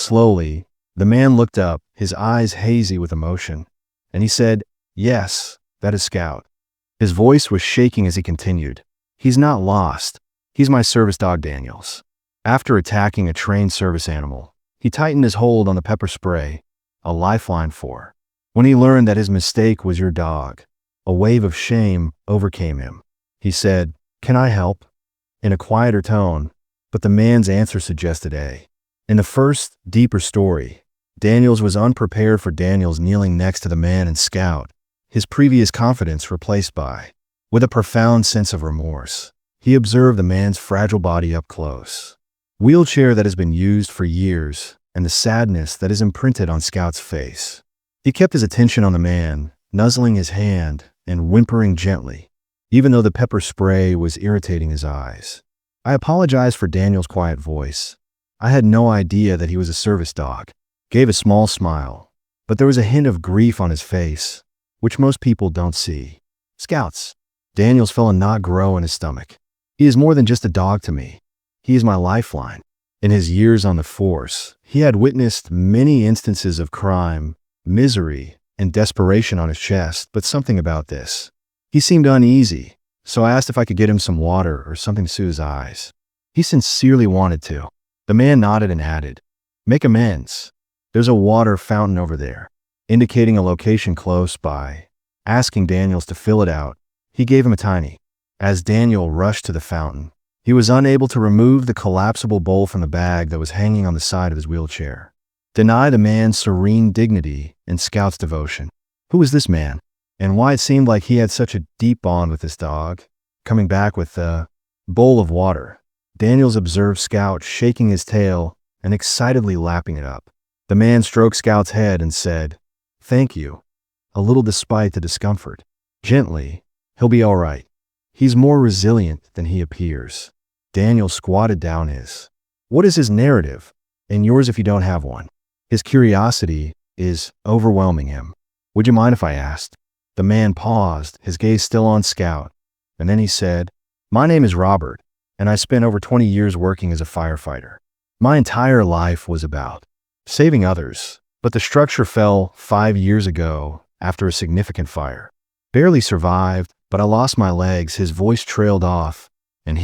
Slowly, the man looked up, his eyes hazy with emotion, and he said, "Yes, that is Scout." His voice was shaking as he continued, "He's not lost. He's my service dog, Daniels." After attacking a trained service animal, he tightened his hold on the pepper spray, a lifeline for when he learned that his mistake was your dog. A wave of shame overcame him. He said, "Can I help?" in a quieter tone, but the man's answer suggested A. In the first, deeper story, Daniels was unprepared for Daniels kneeling next to the man and Scout, his previous confidence replaced by, with a profound sense of remorse. He observed the man's fragile body up close, wheelchair that has been used for years, and the sadness that is imprinted on Scout's face. He kept his attention on the man, nuzzling his hand and whimpering gently, even though the pepper spray was irritating his eyes. I apologized for Daniel's quiet voice. I had no idea that he was a service dog. Gave a small smile, but there was a hint of grief on his face, which most people don't see. Scouts. Daniels felt a knot grow in his stomach. He is more than just a dog to me. He is my lifeline. In his years on the force, he had witnessed many instances of crime, misery, and desperation on his chest, but something about this. He seemed uneasy, so I asked if I could get him some water or something to soothe his eyes. He sincerely wanted to. The man nodded and added, "Make amends. There's a water fountain over there," indicating a location close by. Asking Daniels to fill it out, he gave him a tiny. As Daniel rushed to the fountain, he was unable to remove the collapsible bowl from the bag that was hanging on the side of his wheelchair. Deny the man's serene dignity and Scout's devotion. Who was this man, and why it seemed like he had such a deep bond with this dog? Coming back with the bowl of water, Daniels observed Scout shaking his tail and excitedly lapping it up. The man stroked Scout's head and said, "Thank you," a little despite the discomfort. Gently, "He'll be all right. He's more resilient than he appears." Daniel squatted down what is his narrative, and yours if you don't have one? His curiosity is overwhelming him. "Would you mind if I asked?" The man paused, his gaze still on Scout, and then he said, "My name is Robert, and I spent over 20 years working as a firefighter. My entire life was about saving others, but the structure fell 5 years ago after a significant fire. Barely survived, but I lost my legs." His voice trailed off, and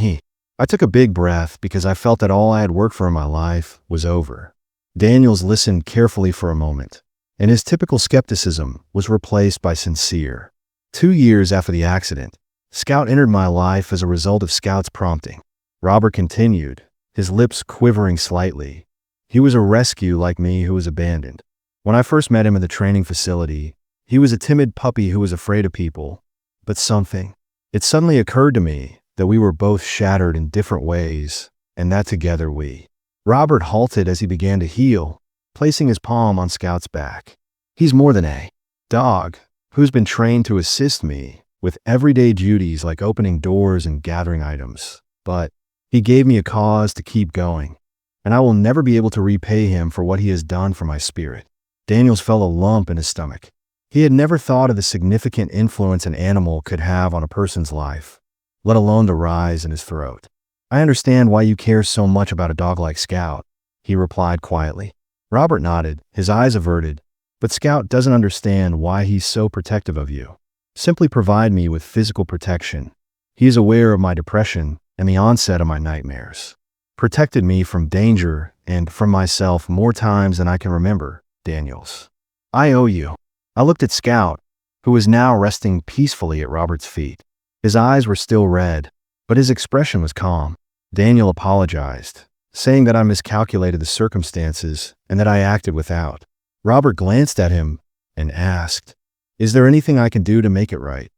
I took a big breath because I felt that all I had worked for in my life was over. Daniels listened carefully for a moment, and his typical skepticism was replaced by sincere. 2 years after the accident, Scout entered my life as a result of Scout's prompting. Robert continued, his lips quivering slightly. He was a rescue like me who was abandoned. When I first met him at the training facility, he was a timid puppy who was afraid of people. But it suddenly occurred to me that we were both shattered in different ways, and that together Robert halted as he began to heal, placing his palm on Scout's back. "He's more than a dog who's been trained to assist me with everyday duties like opening doors and gathering items, but he gave me a cause to keep going, and I will never be able to repay him for what he has done for my spirit." Daniels felt a lump in his stomach. He had never thought of the significant influence an animal could have on a person's life, let alone the rise in his throat. "I understand why you care so much about a dog like Scout," he replied quietly. Robert nodded, his eyes averted. "But Scout doesn't understand why he's so protective of you. Simply provide me with physical protection. He is aware of my depression and the onset of my nightmares. Protected me from danger and from myself more times than I can remember, Daniels. I owe you." I looked at Scout, who was now resting peacefully at Robert's feet. His eyes were still red, but his expression was calm. Daniel apologized, saying that I miscalculated the circumstances and that I acted without. Robert glanced at him and asked, "Is there anything I can do to make it right?"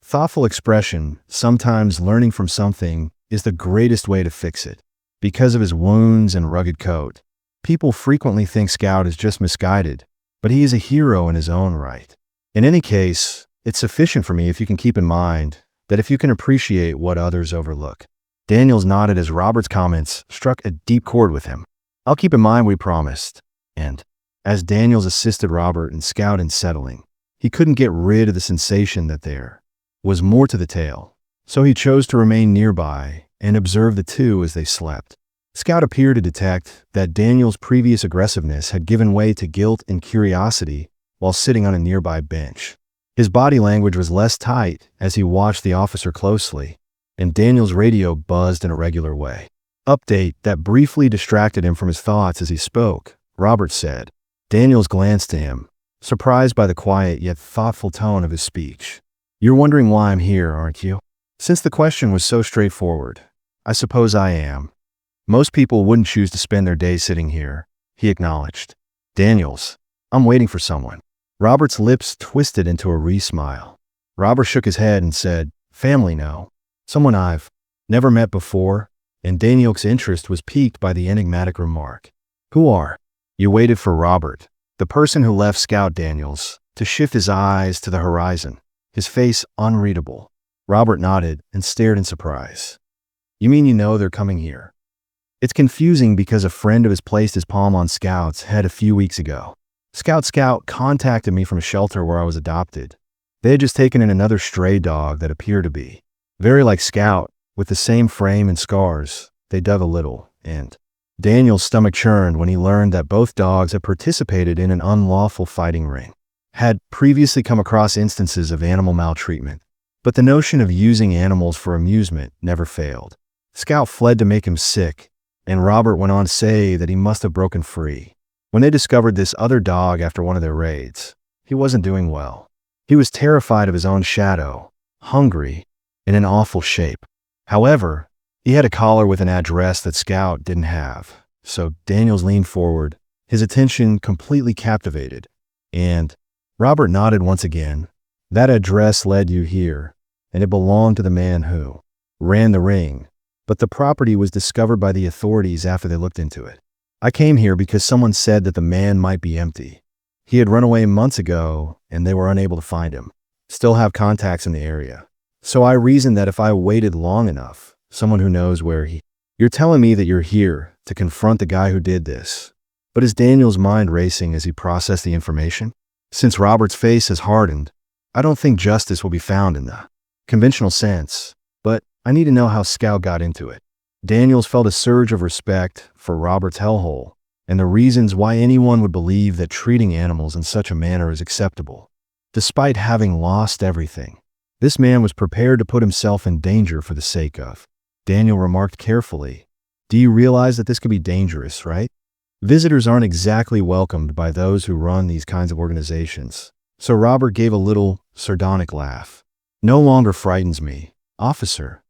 Thoughtful expression, sometimes learning from something, is the greatest way to fix it. Because of his wounds and rugged coat, people frequently think Scout is just misguided, but he is a hero in his own right. In any case, it's sufficient for me if you can keep in mind that if you can appreciate what others overlook. Daniels nodded as Robert's comments struck a deep chord with him. "I'll keep in mind what we promised." And as Daniels assisted Robert and Scout in settling, he couldn't get rid of the sensation that there was more to the tale, so he chose to remain nearby and observe the two as they slept. Scout appeared to detect that Daniel's previous aggressiveness had given way to guilt and curiosity while sitting on a nearby bench. His body language was less tight as he watched the officer closely, and Daniel's radio buzzed in a regular way. Update that briefly distracted him from his thoughts as he spoke, Robert said. Daniels glanced to him, surprised by the quiet yet thoughtful tone of his speech. "You're wondering why I'm here, aren't you?" Since the question was so straightforward, "I suppose I am. Most people wouldn't choose to spend their day sitting here," he acknowledged. "Daniels, I'm waiting for someone." Robert's lips twisted into a wry-smile. Robert shook his head and said, "Family, no. Someone I've never met before," and Daniel's interest was piqued by the enigmatic remark. "Who are?" You waited for Robert, the person who left Scout Daniels, to shift his eyes to the horizon, his face unreadable. Robert nodded and stared in surprise. "You mean you know they're coming here?" "It's confusing because a friend of his placed his palm on Scout's head a few weeks ago. Scout contacted me from a shelter where I was adopted. They had just taken in another stray dog that appeared to be very like Scout, with the same frame and scars. They dug a little, and..." Daniel's stomach churned when he learned that both dogs had participated in an unlawful fighting ring, had previously come across instances of animal maltreatment, but the notion of using animals for amusement never failed. Scout fled to make him sick, and Robert went on to say that he must have broken free when they discovered this other dog after one of their raids. He wasn't doing well. He was terrified of his own shadow, hungry, and in awful shape. However, he had a collar with an address that Scout didn't have, so Daniels leaned forward, his attention completely captivated. "And..." Robert nodded once again. "That address led you here, and it belonged to the man who ran the ring, but the property was discovered by the authorities after they looked into it. I came here because someone said that the man might be empty. He had run away months ago, and they were unable to find him. Still have contacts in the area. So I reasoned that if I waited long enough, someone who knows where he..." "You're telling me that you're here to confront the guy who did this." But is Daniel's mind racing as he processed the information? Since Robert's face has hardened, I don't think justice will be found in the conventional sense, but I need to know how Scout got into it. Daniels felt a surge of respect for Robert's hellhole and the reasons why anyone would believe that treating animals in such a manner is acceptable. Despite having lost everything, this man was prepared to put himself in danger for the sake of. Daniel remarked carefully, "Do you realize that this could be dangerous, right? Visitors aren't exactly welcomed by those who run these kinds of organizations." So Robert gave a little sardonic laugh. "No longer frightens me, officer.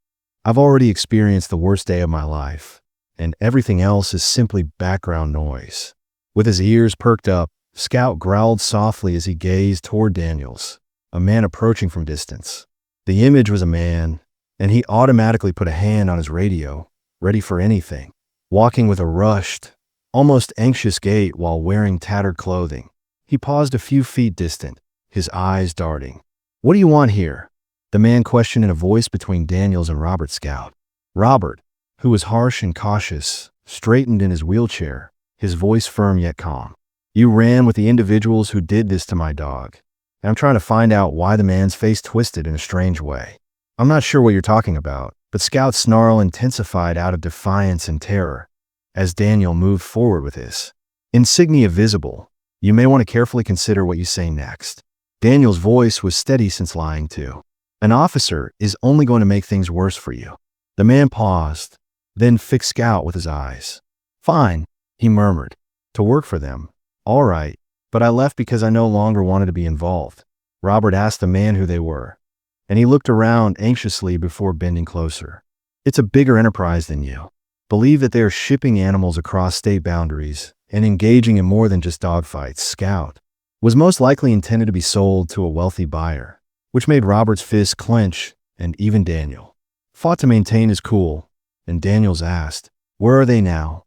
I've already experienced the worst day of my life, and everything else is simply background noise." With his ears perked up, Scout growled softly as he gazed toward Daniels, a man approaching from distance. The image was a man, and he automatically put a hand on his radio, ready for anything, walking with a rushed, almost anxious gait while wearing tattered clothing. He paused a few feet distant, his eyes darting. "What do you want here?" the man questioned in a voice between Daniels and Robert Scout. Robert, who was harsh and cautious, straightened in his wheelchair, his voice firm yet calm. "You ran with the individuals who did this to my dog, and I'm trying to find out why." The man's face twisted in a strange way. "I'm not sure what you're talking about," but Scout's snarl intensified out of defiance and terror as Daniel moved forward with his insignia visible. "You may want to carefully consider what you say next." Daniel's voice was steady since lying to an officer is only going to make things worse for you. The man paused, then fixed Scout with his eyes. "Fine," he murmured. "To work for them. All right, but I left because I no longer wanted to be involved." Robert asked the man who they were, and he looked around anxiously before bending closer. "It's a bigger enterprise than you. Believe that they are shipping animals across state boundaries and engaging in more than just dogfights." Scout was most likely intended to be sold to a wealthy buyer, which made Robert's fist clench, and even Daniel fought to maintain his cool, and Daniels asked, "Where are they now?"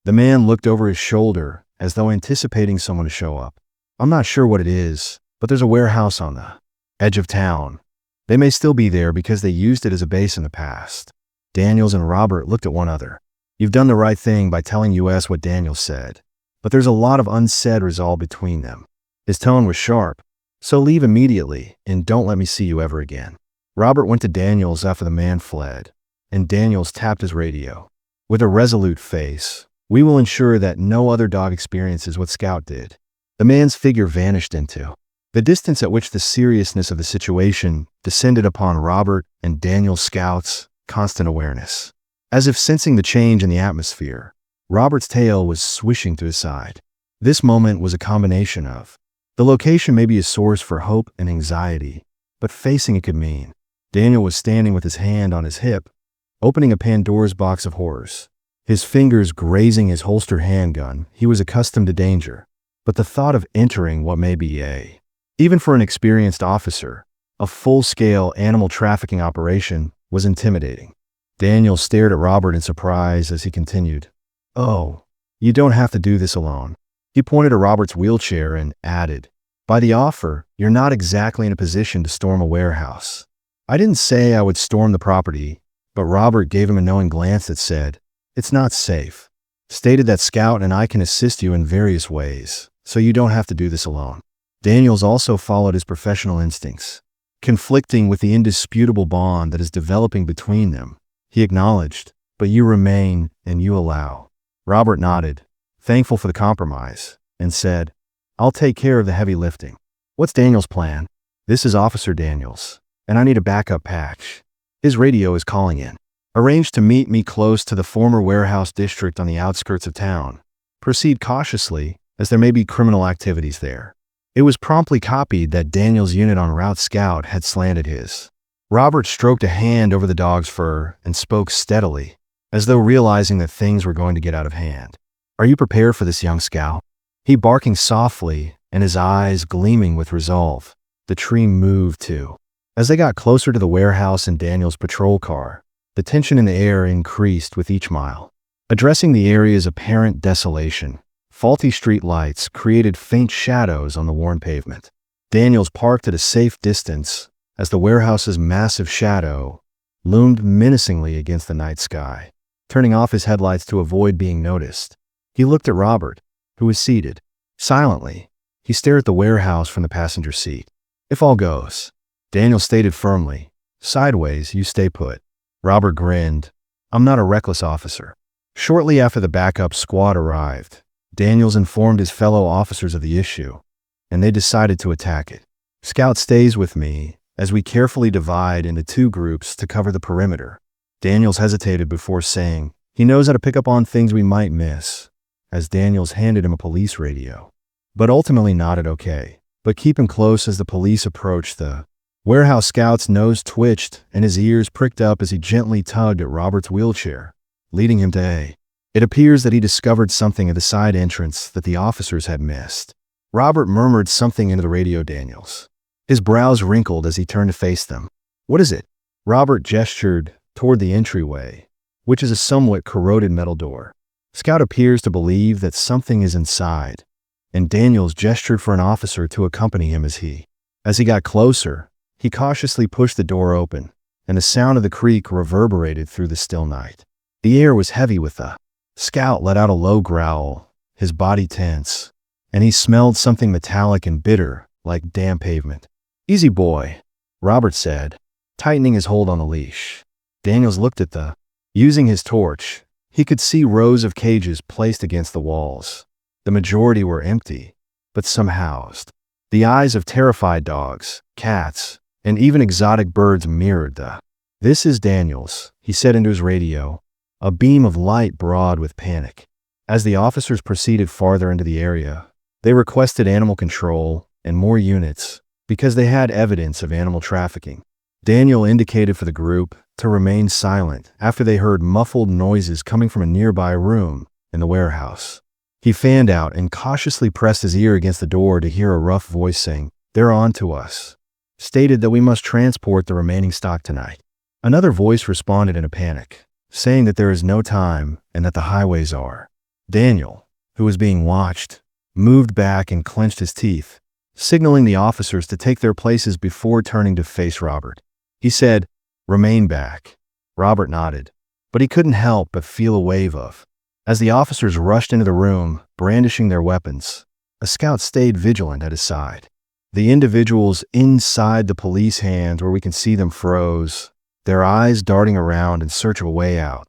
The man looked over his shoulder as though anticipating someone to show up. "I'm not sure what it is, but there's a warehouse on the edge of town. They may still be there because they used it as a base in the past." Daniels and Robert looked at one another. "You've done the right thing by telling us what Daniels said, but there's a lot of unsaid resolve between them." His tone was sharp. "So leave immediately, and don't let me see you ever again." Robert went to Daniels after the man fled, and Daniels tapped his radio. With a resolute face, "We will ensure that no other dog experiences what Scout did." The man's figure vanished into the distance at which the seriousness of the situation descended upon Robert and Daniel's Scout's constant awareness. As if sensing the change in the atmosphere, Robert's tail was swishing to his side. This moment was a combination of the location may be a source for hope and anxiety, but facing it could mean Daniel was standing with his hand on his hip, opening a Pandora's box of horrors. His fingers grazing his holstered handgun. He was accustomed to danger, but the thought of entering what may be even for an experienced officer, a full-scale animal trafficking operation was intimidating. Daniel stared at Robert in surprise as he continued, "Oh, you don't have to do this alone." He pointed to Robert's wheelchair and added, "By the offer, you're not exactly in a position to storm a warehouse." "I didn't say I would storm the property," but Robert gave him a knowing glance that said, "It's not safe." Stated that Scout and I can assist you in various ways, so you don't have to do this alone. Daniels also followed his professional instincts. Conflicting with the indisputable bond that is developing between them, he acknowledged, "But you remain and you allow." Robert nodded, thankful for the compromise, and said, "I'll take care of the heavy lifting." "What's Daniel's plan?" "This is Officer Daniels, and I need a backup patch. His radio is calling in. Arrange to meet me close to the former warehouse district on the outskirts of town. Proceed cautiously, as there may be criminal activities there." It was promptly copied that Daniel's unit on Route Scout had slanted his. Robert stroked a hand over the dog's fur and spoke steadily, as though realizing that things were going to get out of hand. "Are you prepared for this, young Scout?" He barking softly and his eyes gleaming with resolve. The tree moved too. As they got closer to the warehouse and Daniel's patrol car, the tension in the air increased with each mile. Addressing the area's apparent desolation, faulty street lights created faint shadows on the worn pavement. Daniels parked at a safe distance as the warehouse's massive shadow loomed menacingly against the night sky. Turning off his headlights to avoid being noticed, he looked at Robert, who was seated. Silently, he stared at the warehouse from the passenger seat. "If all goes," Daniel stated firmly, "sideways, you stay put." Robert grinned. "I'm not a reckless officer." Shortly after the backup squad arrived, Daniels informed his fellow officers of the issue, and they decided to attack it. "Scout stays with me as we carefully divide into two groups to cover the perimeter." Daniels hesitated before saying, "He knows how to pick up on things we might miss," as Daniels handed him a police radio, but ultimately nodded okay. "But keep him close." As the police approached the warehouse, Scout's nose twitched and his ears pricked up as he gently tugged at Robert's wheelchair, leading him to It appears that he discovered something at the side entrance that the officers had missed. Robert murmured something into the radio Daniels. His brows wrinkled as he turned to face them. "What is it?" Robert gestured toward the entryway, which is a somewhat corroded metal door. "Scout appears to believe that something is inside," and Daniels gestured for an officer to accompany him as he got closer, he cautiously pushed the door open, and the sound of the creak reverberated through the still night. The air was heavy with the Scout let out a low growl, his body tense, and he smelled something metallic and bitter, like damp pavement. "Easy boy," Robert said, tightening his hold on the leash. Daniels looked at using his torch, he could see rows of cages placed against the walls. The majority were empty, but some housed. The eyes of terrified dogs, cats, and even exotic birds mirrored "This is Daniels," he said into his radio, a beam of light broad with panic. As the officers proceeded farther into the area, they requested animal control and more units because they had evidence of animal trafficking. Daniel indicated for the group to remain silent after they heard muffled noises coming from a nearby room in the warehouse. He fanned out and cautiously pressed his ear against the door to hear a rough voice saying, "They're on to us." Stated that we must transport the remaining stock tonight. Another voice responded in a panic, saying that there is no time and that the highways are. Daniel, who was being watched, moved back and clenched his teeth, signaling the officers to take their places before turning to face Robert. He said, "Remain back." Robert nodded, but he couldn't help but feel a wave as the officers rushed into the room, brandishing their weapons. A Scout stayed vigilant at his side. The individuals inside the police hands where we can see them froze, their eyes darting around in search of a way out.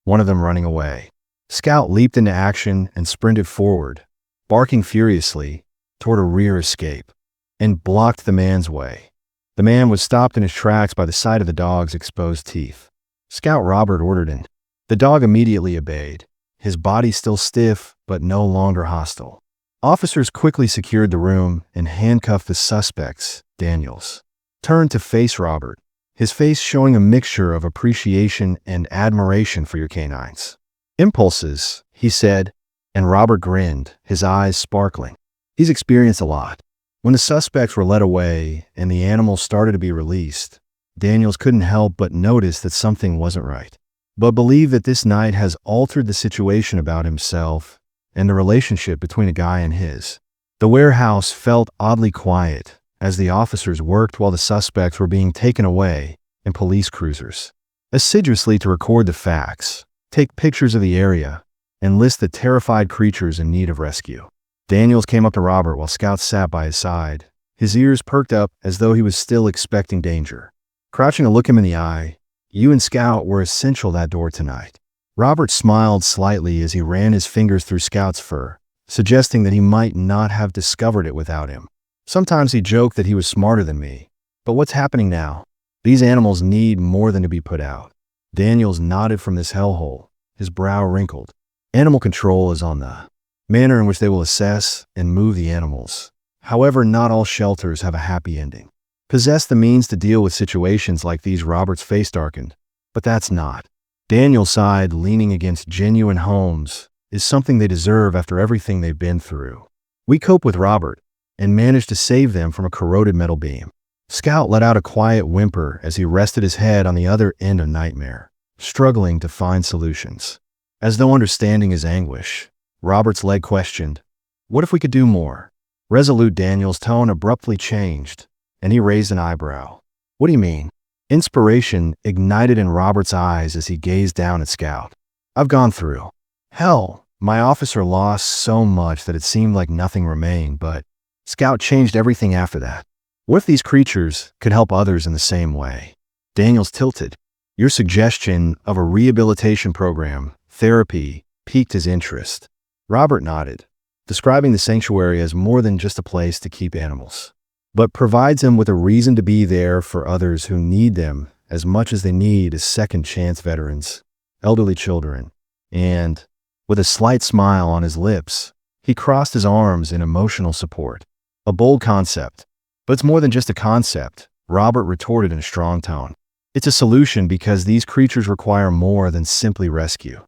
one of them running away. Scout leaped into action and sprinted forward, barking furiously toward a rear escape, and blocked the man's way. The man was stopped in his tracks by the sight of the dog's exposed teeth. Scout Robert ordered in. The dog immediately obeyed, his body still stiff but no longer hostile. Officers quickly secured the room and handcuffed the suspects. Daniels turned to face Robert, his face showing a mixture of appreciation and admiration for your canines. "Impulses," he said, and Robert grinned, his eyes sparkling. He's experienced a lot. When the suspects were led away and the animals started to be released, Daniels couldn't help but notice that something wasn't right, but believed that this night has altered the situation about himself and the relationship between a guy and his. The warehouse felt oddly quiet as the officers worked while the suspects were being taken away in police cruisers, assiduously to record the facts, take pictures of the area, and list the terrified creatures in need of rescue. Daniels came up to Robert while Scout sat by his side, his ears perked up as though he was still expecting danger. Crouching to look him in the eye, "You and Scout were essential that door tonight." Robert smiled slightly as he ran his fingers through Scout's fur, suggesting that he might not have discovered it without him. Sometimes he joked that he was smarter than me. But what's happening now? These animals need more than to be put out. Daniels nodded from this hellhole, his brow wrinkled. Animal control is on the manner in which they will assess and move the animals. However, not all shelters have a happy ending. Possess the means to deal with situations like these. Robert's face darkened. But that's not. Daniel sighed, leaning against genuine homes is something they deserve after everything they've been through. We cope with Robert and managed to save them from a corroded metal beam. Scout let out a quiet whimper as he rested his head on the other end of nightmare, struggling to find solutions. As though understanding his anguish, Robert's leg questioned, "What if we could do more?" Resolute Daniel's tone abruptly changed, and he raised an eyebrow. "What do you mean?" Inspiration ignited in Robert's eyes as he gazed down at Scout. "I've gone through hell. My officer lost so much that it seemed like nothing remained, but Scout changed everything after that. What if these creatures could help others in the same way?" Daniels tilted. "Your suggestion of a rehabilitation program, therapy, piqued his interest." Robert nodded, describing the sanctuary as more than just a place to keep animals, but provides them with a reason to be there for others who need them as much as they need as second-chance veterans, elderly children, and, with a slight smile on his lips, he crossed his arms in emotional support. "A bold concept. But it's more than just a concept," Robert retorted in a strong tone. "It's a solution because these creatures require more than simply rescue.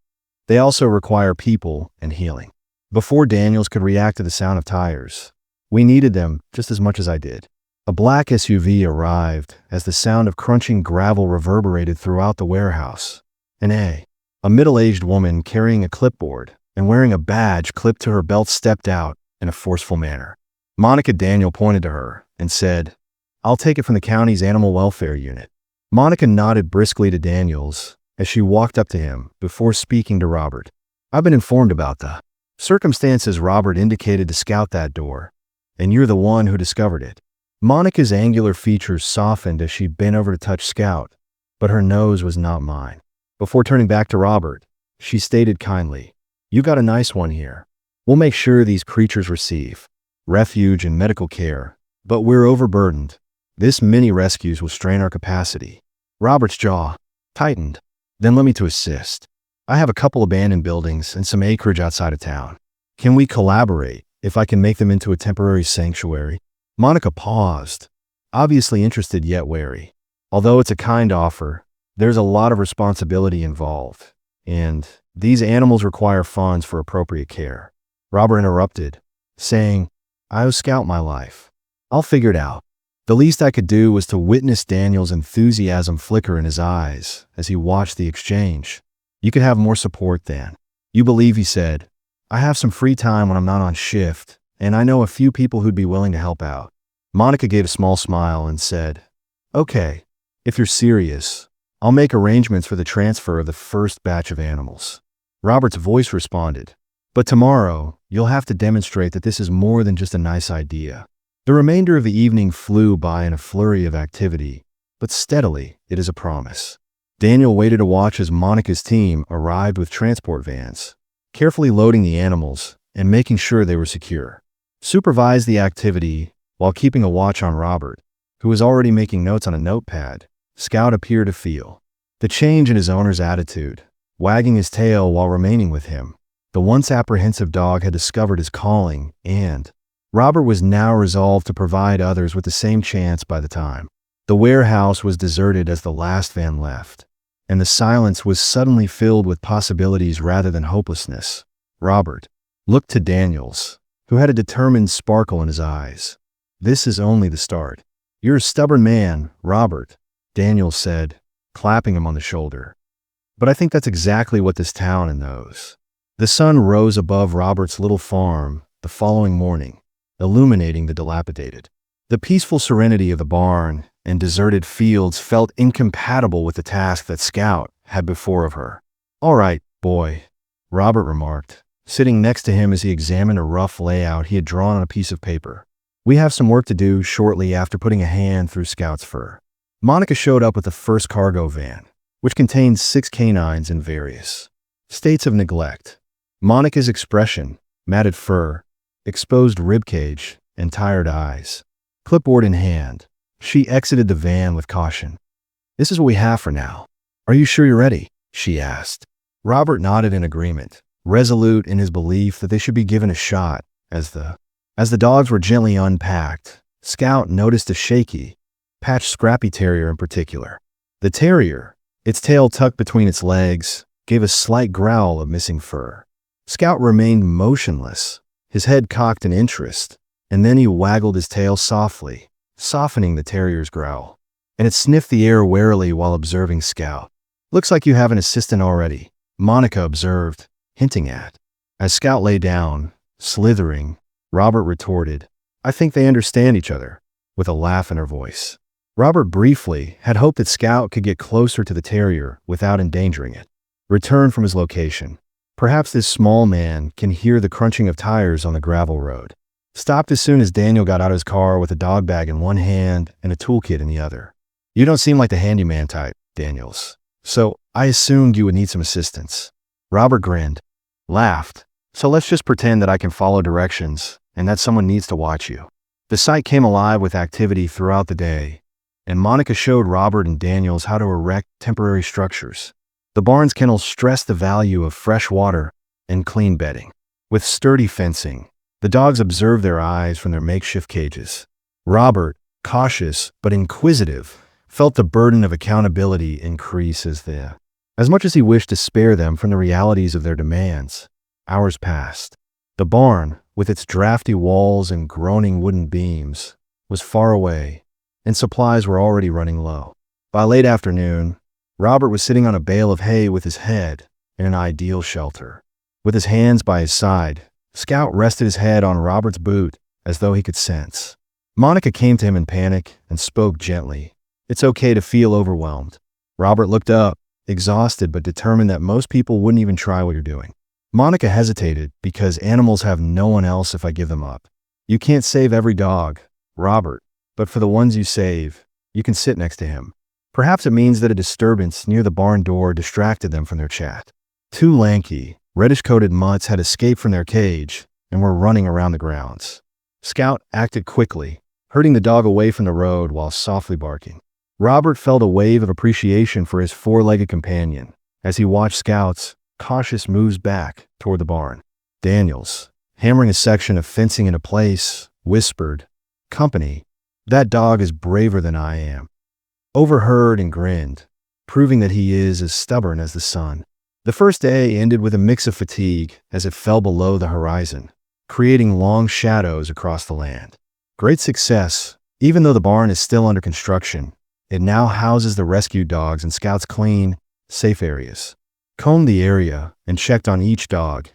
They also require people and healing." Before Daniels could react to the sound of tires, we needed them just as much as I did. A black SUV arrived as the sound of crunching gravel reverberated throughout the warehouse. A middle-aged woman carrying a clipboard and wearing a badge clipped to her belt stepped out in a forceful manner. Monica. Daniel pointed to her and said, "I'll take it from the county's animal welfare unit." Monica nodded briskly to Daniels as she walked up to him before speaking to Robert. "I've been informed about the circumstances." Robert indicated to Scout that door, "and you're the one who discovered it." Monica's angular features softened as she bent over to touch Scout, but her nose was not mine. Before turning back to Robert, she stated kindly, "You got a nice one here. We'll make sure these creatures receive refuge and medical care, but we're overburdened. This many rescues will strain our capacity." Robert's jaw tightened. "Then let me to assist. I have a couple abandoned buildings and some acreage outside of town. Can we collaborate if I can make them into a temporary sanctuary?" Monica paused, obviously interested yet wary. "Although it's a kind offer, there's a lot of responsibility involved, and these animals require funds for appropriate care." Robert interrupted, saying, "I owe Scout my life. I'll figure it out." The least I could do was to witness Daniel's enthusiasm flicker in his eyes as he watched the exchange. "You could have more support then." "You believe," he said. "I have some free time when I'm not on shift, and I know a few people who'd be willing to help out." Monica gave a small smile and said, "Okay, if you're serious, I'll make arrangements for the transfer of the first batch of animals." Robert's voice responded, "But tomorrow, you'll have to demonstrate that this is more than just a nice idea." The remainder of the evening flew by in a flurry of activity, but steadily, it is a promise. Daniel waited to watch as Monica's team arrived with transport vans, carefully loading the animals and making sure they were secure. Supervised the activity while keeping a watch on Robert, who was already making notes on a notepad. Scout appeared to feel the change in his owner's attitude, wagging his tail while remaining with him. The once apprehensive dog had discovered his calling, and Robert was now resolved to provide others with the same chance. By the time the warehouse was deserted as the last van left, and the silence was suddenly filled with possibilities rather than hopelessness, Robert looked to Daniels, who had a determined sparkle in his eyes. "This is only the start. You're a stubborn man, Robert," Daniels said, clapping him on the shoulder. "But I think that's exactly what this town knows." The sun rose above Robert's little farm the following morning, illuminating the dilapidated. The peaceful serenity of the barn and deserted fields felt incompatible with the task that Scout had before of her. "All right, boy," Robert remarked, sitting next to him as he examined a rough layout he had drawn on a piece of paper. "We have some work to do shortly after putting a hand through Scout's fur." Monica showed up with the first cargo van, which contained 6 canines in various states of neglect. Monica's expression, matted fur, exposed ribcage, and tired eyes. Clipboard in hand, she exited the van with caution. "This is what we have for now. Are you sure you're ready?" she asked. Robert nodded in agreement, resolute in his belief that they should be given a shot. As the dogs were gently unpacked, Scout noticed a shaky, patched Scrappy Terrier in particular. The terrier, its tail tucked between its legs, gave a slight growl of missing fur. Scout remained motionless, his head cocked in interest, and then he waggled his tail softly, softening the terrier's growl, and it sniffed the air warily while observing Scout. "Looks like you have an assistant already," Monica observed, hinting at. As Scout lay down, slithering, Robert retorted, "I think they understand each other," with a laugh in her voice. Robert briefly had hoped that Scout could get closer to the terrier without endangering it. Return from his location. Perhaps this small man can hear the crunching of tires on the gravel road. Stopped as soon as Daniel got out of his car with a dog bag in one hand and a toolkit in the other. "You don't seem like the handyman type, Daniels. So I assumed you would need some assistance." Robert grinned, laughed. "So let's just pretend that I can follow directions and that someone needs to watch you." The site came alive with activity throughout the day, and Monica showed Robert and Daniels how to erect temporary structures. The barn's kennels stressed the value of fresh water and clean bedding. With sturdy fencing, the dogs observed their eyes from their makeshift cages. Robert, cautious but inquisitive, felt the burden of accountability increase as much as he wished to spare them from the realities of their demands. Hours passed. The barn, with its drafty walls and groaning wooden beams, was far away, and supplies were already running low. By late afternoon, Robert was sitting on a bale of hay with his head in an ideal shelter. With his hands by his side, Scout rested his head on Robert's boot as though he could sense. Monica came to him in panic and spoke gently. "It's okay to feel overwhelmed." Robert looked up, exhausted but determined that most people wouldn't even try what you're doing. Monica hesitated because animals have no one else if I give them up. "You can't save every dog, Robert, but for the ones you save, you can sit next to him." Perhaps it means that a disturbance near the barn door distracted them from their chat. 2 lanky, reddish-coated mutts had escaped from their cage and were running around the grounds. Scout acted quickly, herding the dog away from the road while softly barking. Robert felt a wave of appreciation for his 4-legged companion as he watched Scout's cautious moves back toward the barn. Daniels, hammering a section of fencing into place, whispered, "Company, that dog is braver than I am." Overheard and grinned, proving that he is as stubborn as the sun. The first day ended with a mix of fatigue as it fell below the horizon, creating long shadows across the land. Great success. Even though the barn is still under construction, it now houses the rescued dogs in Scout's clean, safe areas. Combed the area and checked on each dog,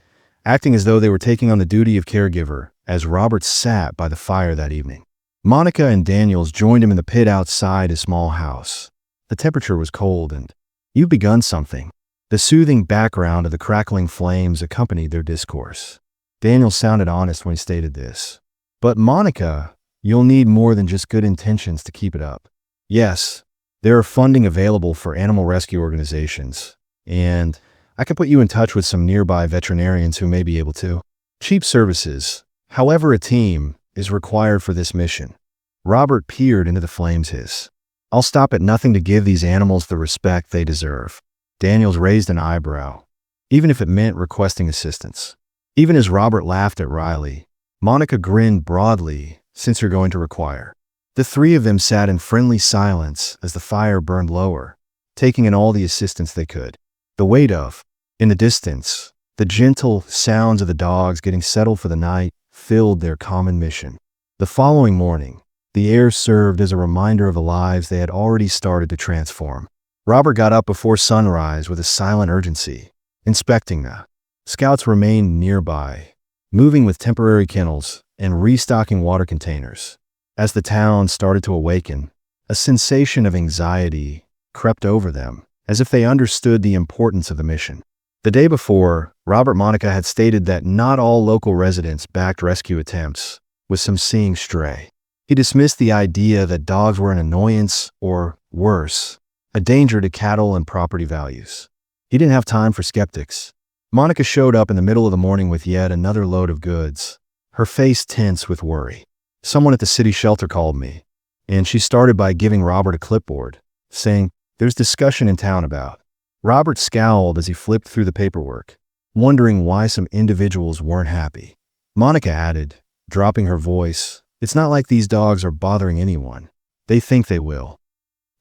acting as though they were taking on the duty of caregiver as Robert sat by the fire that evening. Monica and Daniels joined him in the pit outside his small house. The temperature was cold and, "You've begun something." The soothing background of the crackling flames accompanied their discourse. Daniels sounded honest when he stated this. "But Monica, you'll need more than just good intentions to keep it up." "Yes, There are funding available for animal rescue organizations, and I can put you in touch with some nearby veterinarians who may be able to. Cheap services. However, a team is required for this mission. Robert peered into the flames. I'll stop at nothing to give these animals the respect they deserve. Daniels raised an eyebrow, even if it meant requesting assistance. Even as Robert laughed at Riley, Monica grinned broadly, since you're going to require. The three of them sat in friendly silence as the fire burned lower, taking in all the assistance they could. The weight of, in the distance, the gentle sounds of the dogs getting settled for the night filled their common mission. The following morning, the air served as a reminder of the lives they had already started to transform. Robert got up before sunrise with a silent urgency, inspecting the scouts remained nearby, moving with temporary kennels and restocking water containers. As the town started to awaken, a sensation of anxiety crept over them, as if they understood the importance of the mission. The day before, Robert Monica had stated that not all local residents backed rescue attempts, with some seeing stray. He dismissed the idea that dogs were an annoyance or, worse, a danger to cattle and property values. He didn't have time for skeptics. Monica showed up in the middle of the morning with yet another load of goods, her face tense with worry. Someone at the city shelter called me, and she started by giving Robert a clipboard, saying, "There's discussion in town about." Robert scowled as he flipped through the paperwork, wondering why some individuals weren't happy. Monica added, dropping her voice, "It's not like these dogs are bothering anyone. They think they will."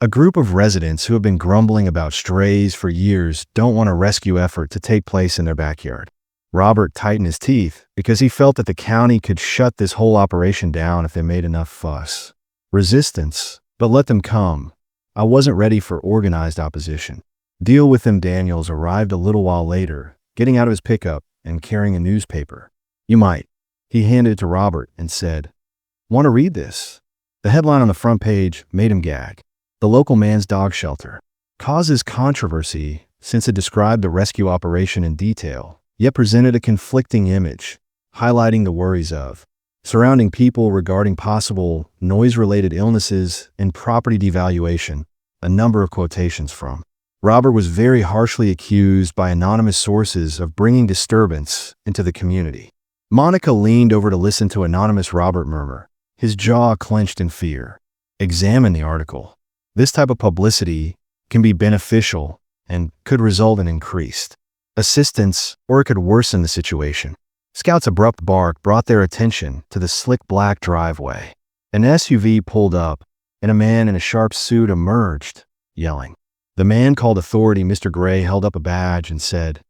A group of residents who have been grumbling about strays for years don't want a rescue effort to take place in their backyard. Robert tightened his teeth because he felt that the county could shut this whole operation down if they made enough fuss. Resistance, but let them come. I wasn't ready for organized opposition. Deal with them. Daniels arrived a little while later, getting out of his pickup and carrying a newspaper. "You might." He handed it to Robert and said, "Want to read this?" The headline on the front page made him gag. "The local man's dog shelter causes controversy since it described the rescue operation in detail, yet presented a conflicting image, highlighting the worries of surrounding people regarding possible noise-related illnesses and property devaluation." A number of quotations from. Robert was very harshly accused by anonymous sources of bringing disturbance into the community. Monica leaned over to listen to anonymous Robert murmur, his jaw clenched in fear. "Examine the article. This type of publicity can be beneficial and could result in increased assistance, or it could worsen the situation." Scout's abrupt bark brought their attention to the slick black driveway. An SUV pulled up, and a man in a sharp suit emerged, yelling. The man called authority. Mr. Gray held up a badge and said,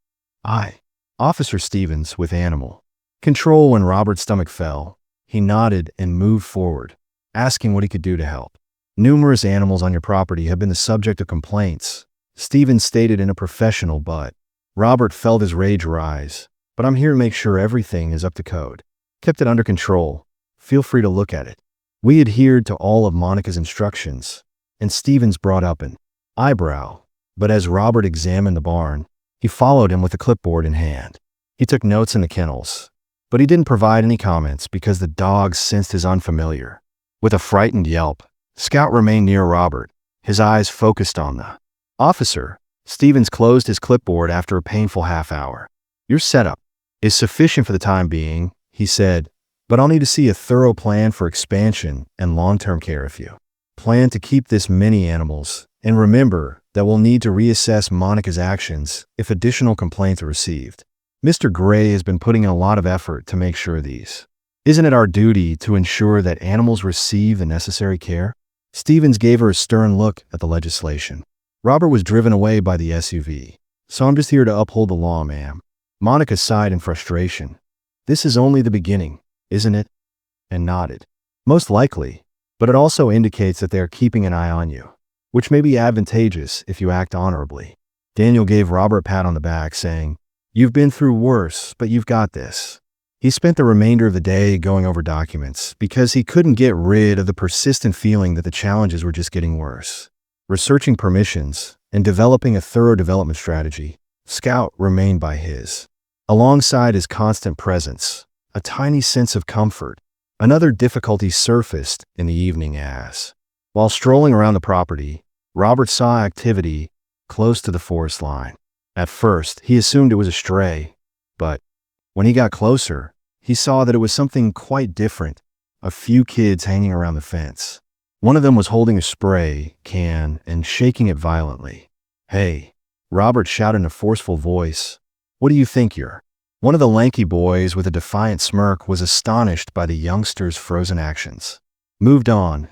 "I, Officer Stevens with Animal Control." When Robert's stomach fell, he nodded and moved forward, asking what he could do to help. "Numerous animals on your property have been the subject of complaints," Stevens stated in a professional but. Robert felt his rage rise. "But I'm here to make sure everything is up to code. Kept it under control. Feel free to look at it." We adhered to all of Monica's instructions, and Stevens brought up an eyebrow, but as Robert examined the barn, he followed him with a clipboard in hand. He took notes in the kennels, but he didn't provide any comments because the dogs sensed his unfamiliar. With a frightened yelp, Scout remained near Robert, his eyes focused on the officer. Stevens closed his clipboard after a painful half hour. "Your setup is sufficient for the time being," he said, "but I'll need to see a thorough plan for expansion and long-term care if you plan to keep this many animals. And remember that we'll need to reassess Monica's actions if additional complaints are received. Mr. Gray has been putting in a lot of effort to make sure these. Isn't it our duty to ensure that animals receive the necessary care?" Stevens gave her a stern look at the legislation. Robert was driven away by the SUV. "So I'm just here to uphold the law, ma'am." Monica sighed in frustration. "This is only the beginning, isn't it?" And nodded. "Most likely, but it also indicates that they are keeping an eye on you, which may be advantageous if you act honorably." Daniel gave Robert a pat on the back, saying, "You've been through worse, but you've got this." He spent the remainder of the day going over documents because he couldn't get rid of the persistent feeling that the challenges were just getting worse. Researching permissions and developing a thorough development strategy, Scout remained by his. Alongside his constant presence, a tiny sense of comfort. Another difficulty surfaced in the evening as, while strolling around the property, Robert saw activity close to the forest line. At first, he assumed it was a stray, but when he got closer, he saw that it was something quite different. A few kids hanging around the fence. One of them was holding a spray can and shaking it violently. "Hey," Robert shouted in a forceful voice. "What do you think you're?" One of the lanky boys with a defiant smirk was astonished by the youngster's frozen actions. Moved on,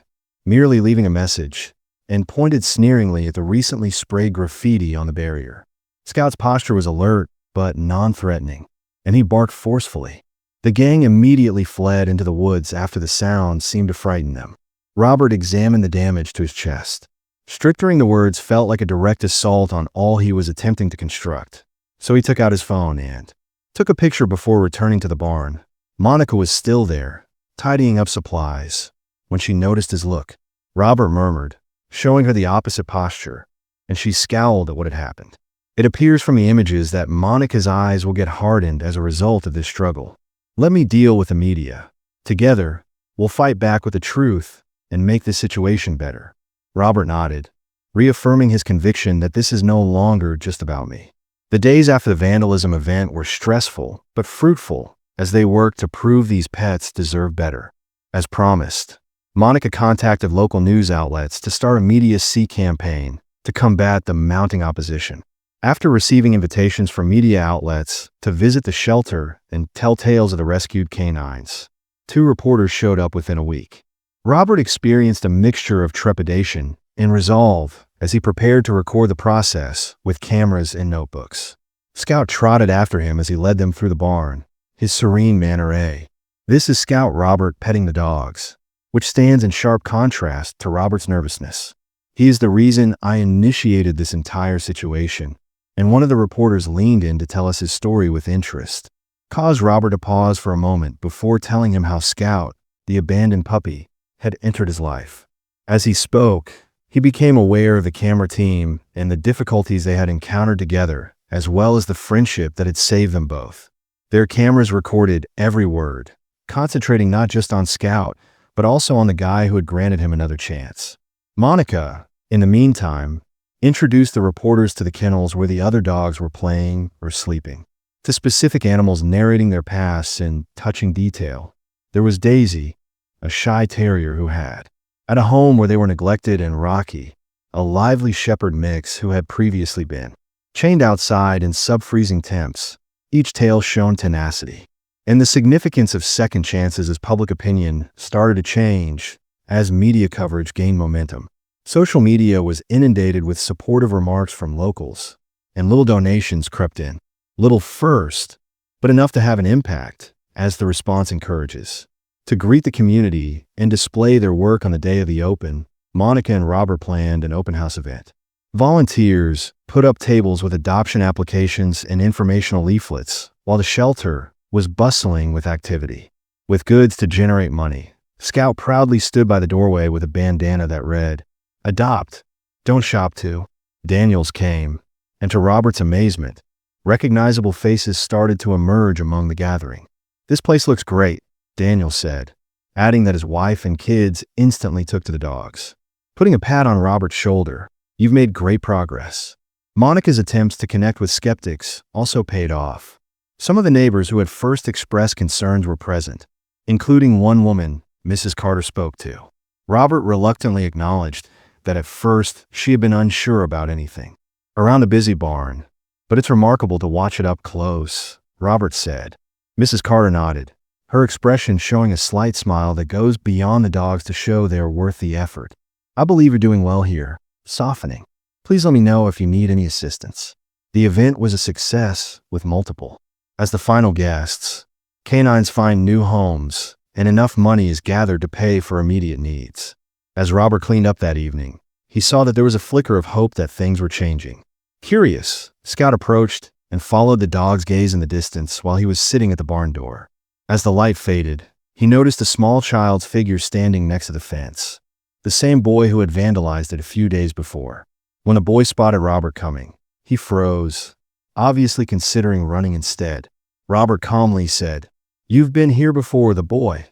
merely leaving a message, and pointed sneeringly at the recently sprayed graffiti on the barrier. Scout's posture was alert but non-threatening, and he barked forcefully. The gang immediately fled into the woods after the sound seemed to frighten them. Robert examined the damage to his chest. Stricturing the words felt like a direct assault on all he was attempting to construct. So he took out his phone and took a picture before returning to the barn. Monica was still there, tidying up supplies, when she noticed his look. Robert murmured, showing her the opposite posture, and she scowled at what had happened. It appears from the images that Monica's eyes will get hardened as a result of this struggle. Let me deal with the media. Together, we'll fight back with the truth and make this situation better. Robert nodded, reaffirming his conviction that this is no longer just about me. The days after the vandalism event were stressful but fruitful as they worked to prove these pets deserve better. As promised, Monica contacted local news outlets to start a media-C campaign to combat the mounting opposition. After receiving invitations from media outlets to visit the shelter and tell tales of the rescued canines, 2 reporters showed up within a week. Robert experienced a mixture of trepidation and resolve as he prepared to record the process with cameras and notebooks. Scout trotted after him as he led them through the barn, his serene manner a. This is Scout Robert petting the dogs, which stands in sharp contrast to Robert's nervousness. He is the reason I initiated this entire situation, and one of the reporters leaned in to tell us his story with interest. Caused Robert to pause for a moment before telling him how Scout, the abandoned puppy, had entered his life. As he spoke, he became aware of the camera team and the difficulties they had encountered together, as well as the friendship that had saved them both. Their cameras recorded every word, concentrating not just on Scout, but also on the guy who had granted him another chance. Monica, in the meantime, introduced the reporters to the kennels where the other dogs were playing or sleeping, to specific animals narrating their pasts in touching detail. There was Daisy, a shy terrier who had, at a home where they were neglected, and Rocky, a lively shepherd mix who had previously been chained outside in sub-freezing temps. Each tale shown tenacity and the significance of second chances as public opinion started to change as media coverage gained momentum. Social media was inundated with supportive remarks from locals, and little donations crept in. Little first, but enough to have an impact, as the response encourages. To greet the community and display their work on the day of the open, Monica and Robert planned an open house event. Volunteers put up tables with adoption applications and informational leaflets, while the shelter was bustling with activity. With goods to generate money, Scout proudly stood by the doorway with a bandana that read, "Adopt, don't shop too." Daniels came, and to Robert's amazement, recognizable faces started to emerge among the gathering. "This place looks great," Daniels said, adding that his wife and kids instantly took to the dogs. Putting a pat on Robert's shoulder, "You've made great progress." Monica's attempts to connect with skeptics also paid off. Some of the neighbors who had first expressed concerns were present, including one woman Mrs. Carter spoke to. Robert reluctantly acknowledged that at first she had been unsure about anything around the busy barn, but it's remarkable to watch it up close, Robert said. Mrs. Carter nodded, her expression showing a slight smile that goes beyond the dogs to show they are worth the effort. "I believe you're doing well here," softening. "Please let me know if you need any assistance." The event was a success with multiple. As the final guests, canines find new homes, and enough money is gathered to pay for immediate needs. As Robert cleaned up that evening, he saw that there was a flicker of hope that things were changing. Curious, Scout approached and followed the dog's gaze in the distance while he was sitting at the barn door. As the light faded, he noticed a small child's figure standing next to the fence, the same boy who had vandalized it a few days before. When the boy spotted Robert coming, he froze, obviously considering running instead. Robert calmly said, "You've been here before, the boy,"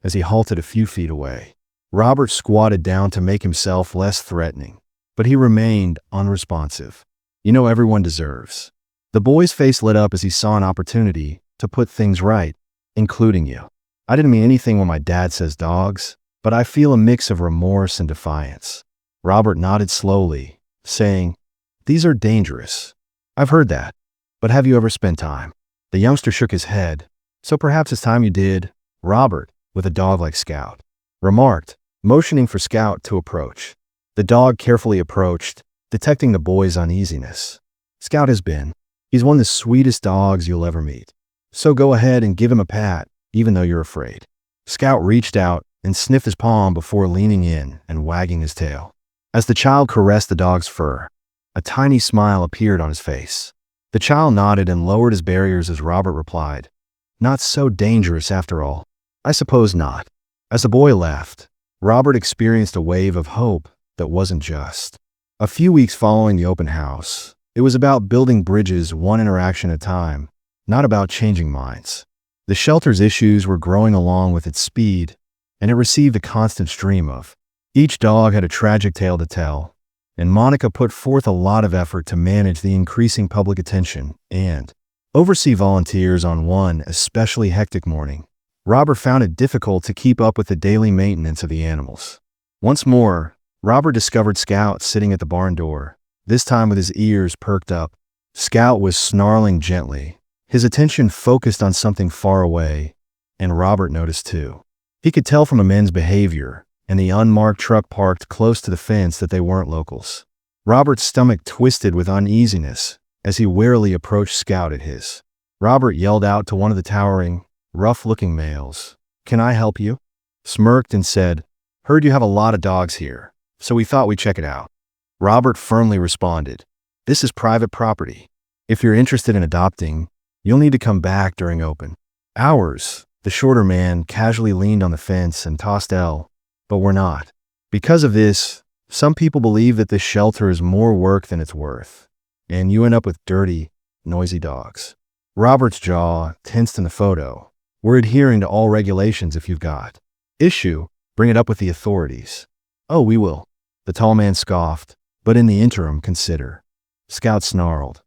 as he halted a few feet away. Robert squatted down to make himself less threatening, but he remained unresponsive. You know everyone deserves. The boy's face lit up as he saw an opportunity to put things right, including you. I didn't mean anything when my dad says dogs, but I feel a mix of remorse and defiance. Robert nodded slowly, saying, "These are dangerous. I've heard that. But have you ever spent time?" The youngster shook his head. "So perhaps it's time you did." Robert, with a dog like Scout, remarked, motioning for Scout to approach. The dog carefully approached, detecting the boy's uneasiness. "Scout has been. He's one of the sweetest dogs you'll ever meet. So go ahead and give him a pat, even though you're afraid." Scout reached out and sniffed his palm before leaning in and wagging his tail. As the child caressed the dog's fur, a tiny smile appeared on his face. The child nodded and lowered his barriers as Robert replied, "Not so dangerous after all." "I suppose not." As the boy left, Robert experienced a wave of hope that wasn't just. A few weeks following the open house, it was about building bridges one interaction at a time, not about changing minds. The shelter's issues were growing along with its speed, and it received a constant stream of. Each dog had a tragic tale to tell, and Monica put forth a lot of effort to manage the increasing public attention and oversee volunteers on one especially hectic morning. Robert found it difficult to keep up with the daily maintenance of the animals. Once more, Robert discovered Scout sitting at the barn door, this time with his ears perked up. Scout was snarling gently, his attention focused on something far away, and Robert noticed too. He could tell from the men's behavior and the unmarked truck parked close to the fence that they weren't locals. Robert's stomach twisted with uneasiness as he warily approached Scout at his. Robert yelled out to one of the towering, rough-looking males, "Can I help you?" Smirked and said, "Heard you have a lot of dogs here, so we thought we'd check it out." Robert firmly responded, "This is private property. If you're interested in adopting, you'll need to come back during open hours." The shorter man casually leaned on the fence and tossed L, "But we're not." Because of this, some people believe that this shelter is more work than it's worth, and you end up with dirty, noisy dogs. Robert's jaw tensed in the photo. "We're adhering to all regulations. If you've got issue, bring it up with the authorities." "Oh, we will." The tall man scoffed, "But in the interim, consider." Scout snarled,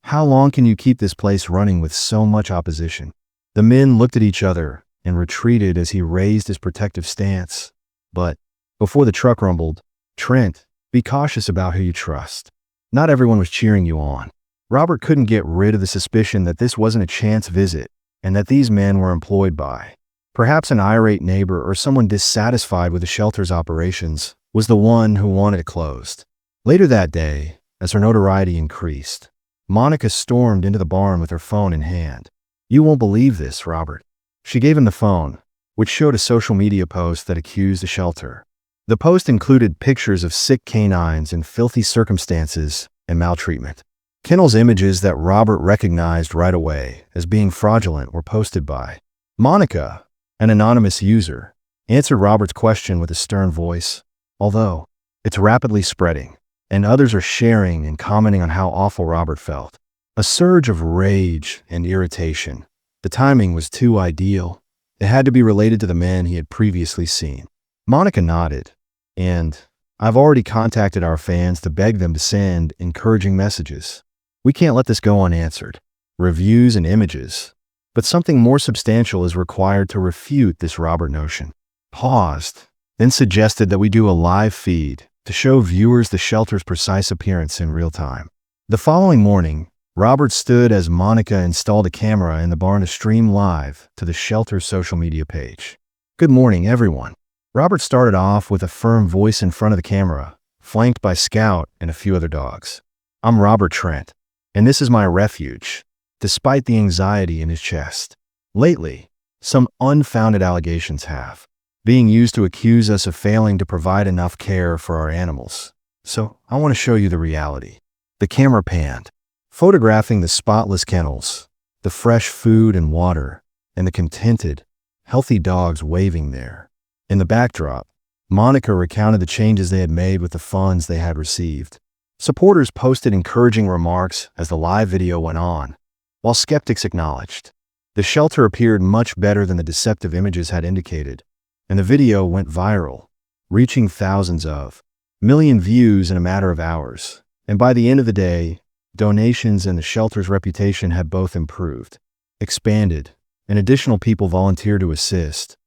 "How long can you keep this place running with so much opposition?" The men looked at each other and retreated as he raised his protective stance. But before the truck rumbled, "Trent, be cautious about who you trust. Not everyone was cheering you on." Robert couldn't get rid of the suspicion that this wasn't a chance visit and that these men were employed by. Perhaps an irate neighbor or someone dissatisfied with the shelter's operations was the one who wanted it closed. Later that day, as her notoriety increased, Monica stormed into the barn with her phone in hand. "You won't believe this, Robert." She gave him the phone, which showed a social media post that accused the shelter. The post included pictures of sick canines in filthy circumstances and maltreatment. Kennel's images that Robert recognized right away as being fraudulent were posted by Monica, an anonymous user, answered Robert's question with a stern voice. "Although, it's rapidly spreading, and others are sharing and commenting on how awful Robert felt." A surge of rage and irritation. The timing was too ideal. It had to be related to the men he had previously seen. Monica nodded, and "I've already contacted our fans to beg them to send encouraging messages. We can't let this go unanswered. Reviews and images. But something more substantial is required to refute this Robert notion." Paused, then suggested that we do a live feed to show viewers the shelter's precise appearance in real time. The following morning, Robert stood as Monica installed a camera in the barn to stream live to the shelter's social media page. "Good morning, everyone." Robert started off with a firm voice in front of the camera, flanked by Scout and a few other dogs. "I'm Robert Trent, and this is my refuge," despite the anxiety in his chest. Lately, some unfounded allegations have being used to accuse us of failing to provide enough care for our animals. So I want to show you the reality. The camera panned, photographing the spotless kennels, the fresh food and water, and the contented, healthy dogs waving there. In the backdrop, Monica recounted the changes they had made with the funds they had received. Supporters posted encouraging remarks as the live video went on, while skeptics acknowledged the shelter appeared much better than the deceptive images had indicated, and the video went viral, reaching thousands of million views in a matter of hours. And by the end of the day, donations and the shelter's reputation had both improved, expanded, and additional people volunteered to assist.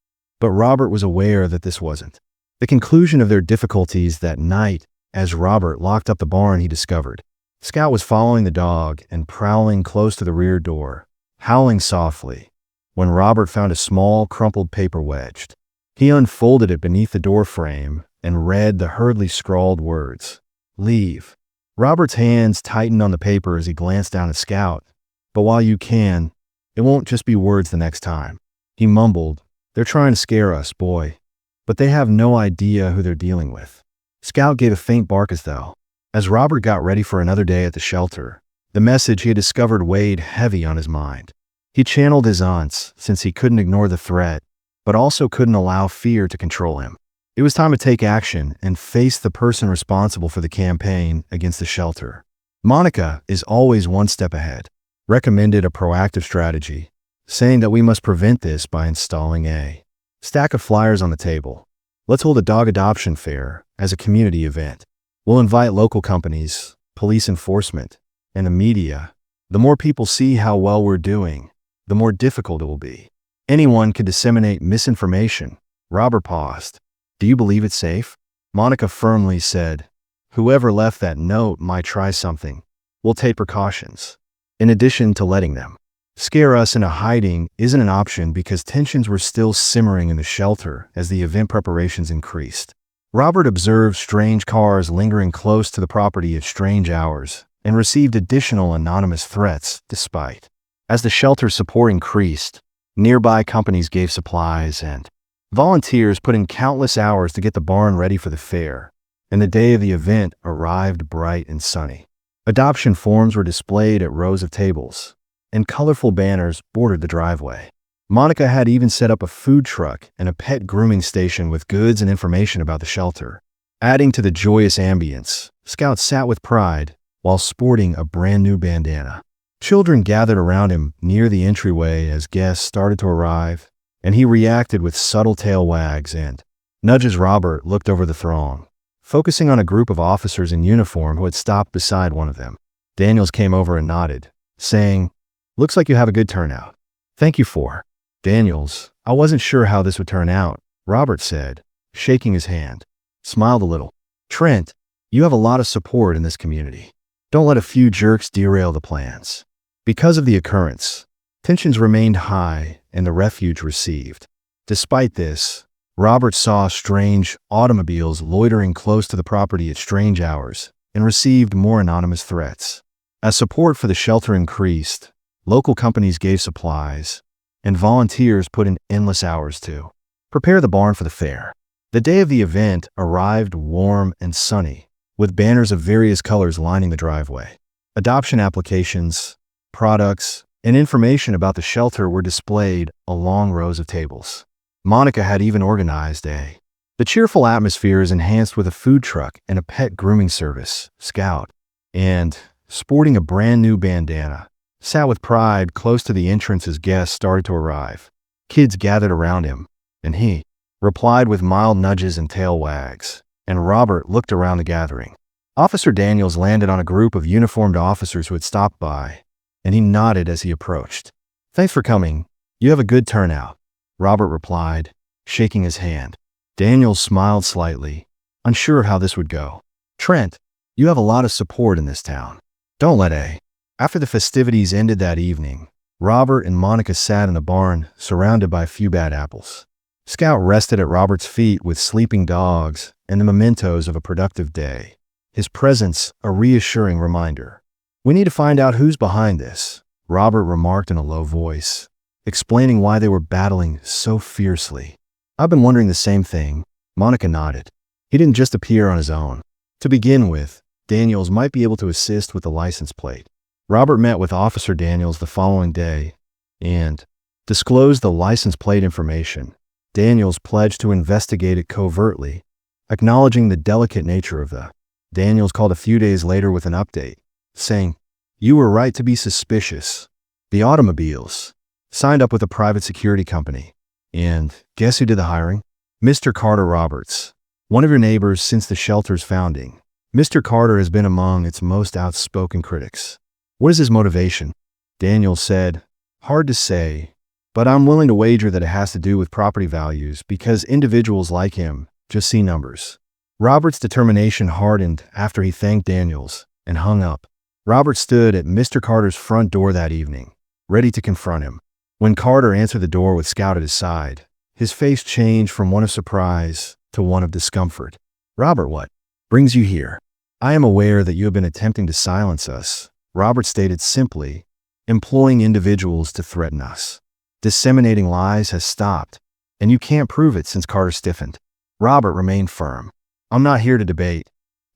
But Robert was aware that this wasn't the conclusion of their difficulties that night. As Robert locked up the barn, he discovered Scout was following the dog and prowling close to the rear door, howling softly. When Robert found a small, crumpled paper wedged, he unfolded it beneath the door frame and read the hurriedly scrawled words, "Leave." Robert's hands tightened on the paper as he glanced down at Scout. "But while you can, it won't just be words the next time." He mumbled, "They're trying to scare us, boy. But they have no idea who they're dealing with." Scout gave a faint bark as though. As Robert got ready for another day at the shelter, the message he had discovered weighed heavy on his mind. He channeled his aunts, since he couldn't ignore the threat, but also couldn't allow fear to control him. It was time to take action and face the person responsible for the campaign against the shelter. Monica is always one step ahead, recommended a proactive strategy, saying that we must prevent this by installing a stack of flyers on the table. Let's hold a dog adoption fair as a community event. We'll invite local companies, police enforcement, and the media. The more people see how well we're doing, the more difficult it will be. Anyone could disseminate misinformation. Robert paused. "Do you believe it's safe?" Monica firmly said, "Whoever left that note might try something. We'll take precautions." In addition to letting them scare us into hiding isn't an option because tensions were still simmering in the shelter as the event preparations increased. Robert observed strange cars lingering close to the property at strange hours and received additional anonymous threats despite. As the shelter's support increased, nearby companies gave supplies and volunteers put in countless hours to get the barn ready for the fair, and the day of the event arrived bright and sunny. Adoption forms were displayed at rows of tables, and colorful banners bordered the driveway. Monica had even set up a food truck and a pet grooming station with goods and information about the shelter. Adding to the joyous ambience, Scout sat with pride while sporting a brand new bandana. Children gathered around him near the entryway as guests started to arrive, and he reacted with subtle tail wags and nudges. Robert looked over the throng, focusing on a group of officers in uniform who had stopped beside one of them. Daniels came over and nodded, saying, "Looks like you have a good turnout." "Thank you for." "Daniels, I wasn't sure how this would turn out," Robert said, shaking his hand. Smiled a little. "Trent, you have a lot of support in this community. Don't let a few jerks derail the plans." Because of the occurrence, tensions remained high and the refuge received. Despite this, Robert saw strange automobiles loitering close to the property at strange hours and received more anonymous threats. As support for the shelter increased, local companies gave supplies, and volunteers put in endless hours to prepare the barn for the fair. The day of the event arrived warm and sunny, with banners of various colors lining the driveway. Adoption applications, products, and information about the shelter were displayed along rows of tables. Monica had even organized The cheerful atmosphere is enhanced with a food truck and a pet grooming service, Scout, and, sporting a brand new bandana, sat with pride close to the entrance as guests started to arrive. Kids gathered around him, and he replied with mild nudges and tail wags, and Robert looked around the gathering. Officer Daniels landed on a group of uniformed officers who had stopped by, and he nodded as he approached. "Thanks for coming. You have a good turnout," Robert replied, shaking his hand. Daniels smiled slightly, unsure how this would go. "Trent, you have a lot of support in this town. Don't let a." After the festivities ended that evening, Robert and Monica sat in a barn surrounded by a few bad apples. Scout rested at Robert's feet with sleeping dogs and the mementos of a productive day. His presence a reassuring reminder. "We need to find out who's behind this," Robert remarked in a low voice, explaining why they were battling so fiercely. "I've been wondering the same thing," Monica nodded. "He didn't just appear on his own. To begin with, Daniels might be able to assist with the license plate." Robert met with Officer Daniels the following day and disclosed the license plate information. Daniels pledged to investigate it covertly, acknowledging the delicate nature of the. Daniels called a few days later with an update, saying, "You were right to be suspicious. The automobiles signed up with a private security company. And guess who did the hiring? Mr. Carter Roberts. one of your neighbors since the shelter's founding. Mr. Carter has been among its most outspoken critics. What is his motivation? Daniels said, hard to say, but I'm willing to wager that it has to do with property values because individuals like him just see numbers. Robert's determination hardened after he thanked Daniels and hung up. Robert stood at Mr. Carter's front door that evening, ready to confront him. When Carter answered the door with Scout at his side, his face changed from one of surprise to one of discomfort. Robert, what brings you here? I am aware that you have been attempting to silence us, Robert stated simply, employing individuals to threaten us. Disseminating lies has stopped, and you can't prove it since Carter stiffened. Robert remained firm. I'm not here to debate.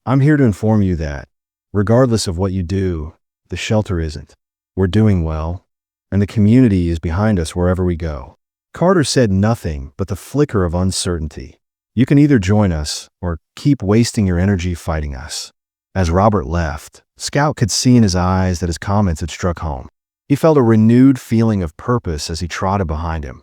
I'm here to inform you that, regardless of what you do, the shelter isn't. We're doing well, and the community is behind us wherever we go. Carter said nothing but the flicker of uncertainty. You can either join us or keep wasting your energy fighting us. As Robert left, Scout could see in his eyes that his comments had struck home. He felt a renewed feeling of purpose as he trotted behind him.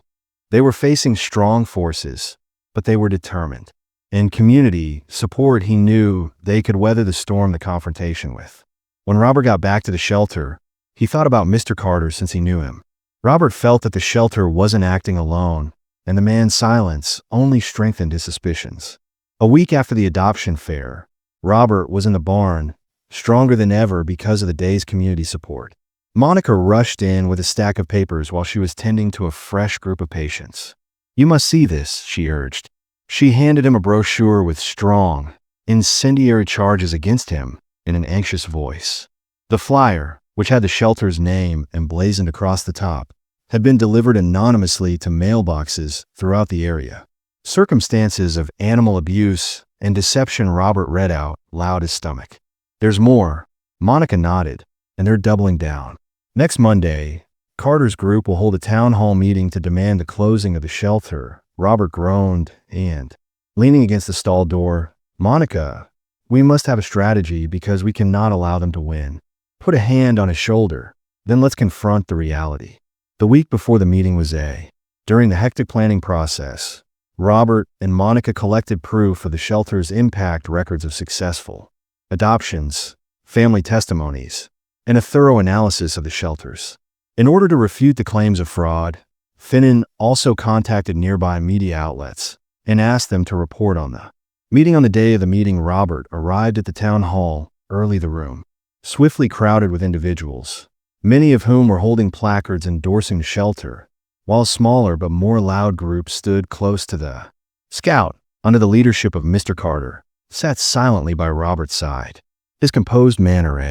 They were facing strong forces, but they were determined. In community support, he knew they could weather the storm the confrontation with. When Robert got back to the shelter, he thought about Mr. Carter since he knew him. Robert felt that the shelter wasn't acting alone, and the man's silence only strengthened his suspicions. A week after the adoption fair, Robert was in the barn, stronger than ever because of the day's community support. Monica rushed in with a stack of papers while she was tending to a fresh group of patients. You must see this, she urged. She handed him a brochure with strong, incendiary charges against him in an anxious voice. The flyer, which had the shelter's name emblazoned across the top, had been delivered anonymously to mailboxes throughout the area. Circumstances of animal abuse and deception, Robert read out loud his stomach. There's more, Monica nodded, and they're doubling down. Next Monday, Carter's group will hold a town hall meeting to demand the closing of the shelter. Robert groaned and, leaning against the stall door, Monica, we must have a strategy because we cannot allow them to win. Put a hand on his shoulder, then let's confront the reality. The week before the meeting was during the hectic planning process, Robert and Monica collected proof of the shelter's impact, records of successful adoptions, family testimonies, and a thorough analysis of the shelters. In order to refute the claims of fraud, Finnan also contacted nearby media outlets and asked them to report on the meeting. On the day of the meeting, Robert arrived at the town hall early. The room swiftly crowded with individuals, many of whom were holding placards endorsing the shelter, while smaller but more loud groups stood close to the Scout, under the leadership of Mr. Carter, sat silently by Robert's side. His composed manner,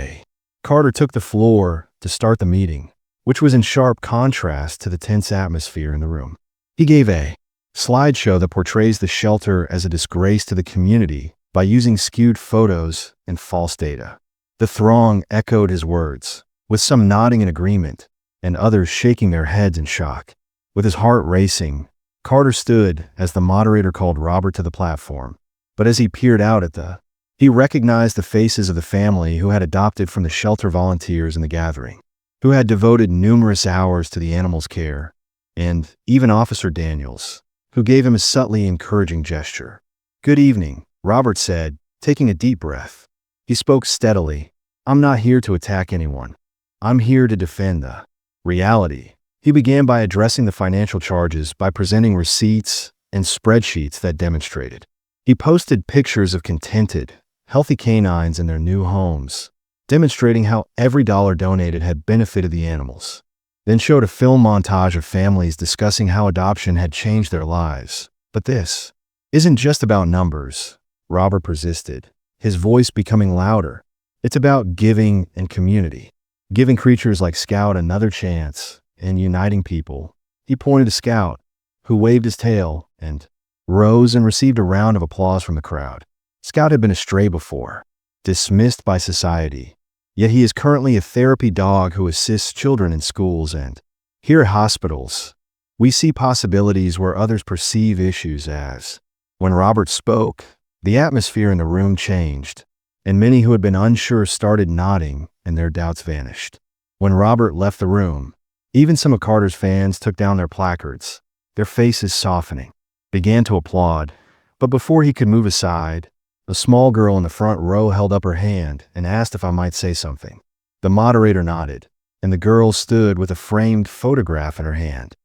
Carter took the floor to start the meeting, which was in sharp contrast to the tense atmosphere in the room. He gave a slideshow that portrays the shelter as a disgrace to the community by using skewed photos and false data. The throng echoed his words, with some nodding in agreement and others shaking their heads in shock. With his heart racing, Carter stood as the moderator called Robert to the platform. But as he peered out at he recognized the faces of the family who had adopted from the shelter volunteers in the gathering, who had devoted numerous hours to the animals' care, and even Officer Daniels, who gave him a subtly encouraging gesture. Good evening, Robert said, taking a deep breath. He spoke steadily. I'm not here to attack anyone. I'm here to defend the reality. He began by addressing the financial charges by presenting receipts and spreadsheets that demonstrated. He posted pictures of contented, healthy canines in their new homes, demonstrating how every dollar donated had benefited the animals. Then showed a film montage of families discussing how adoption had changed their lives. But this isn't just about numbers, Robert persisted, his voice becoming louder. It's about giving and community, giving creatures like Scout another chance and uniting people. He pointed to Scout, who waved his tail and rose and received a round of applause from the crowd. Scout had been a stray before, dismissed by society, yet he is currently a therapy dog who assists children in schools and here at hospitals. We see possibilities where others perceive issues as. When Robert spoke, the atmosphere in the room changed, and many who had been unsure started nodding and their doubts vanished. When Robert left the room, even some of Carter's fans took down their placards, their faces softening, began to applaud. But before he could move aside, a small girl in the front row held up her hand and asked if I might say something. The moderator nodded, and the girl stood with a framed photograph in her hand.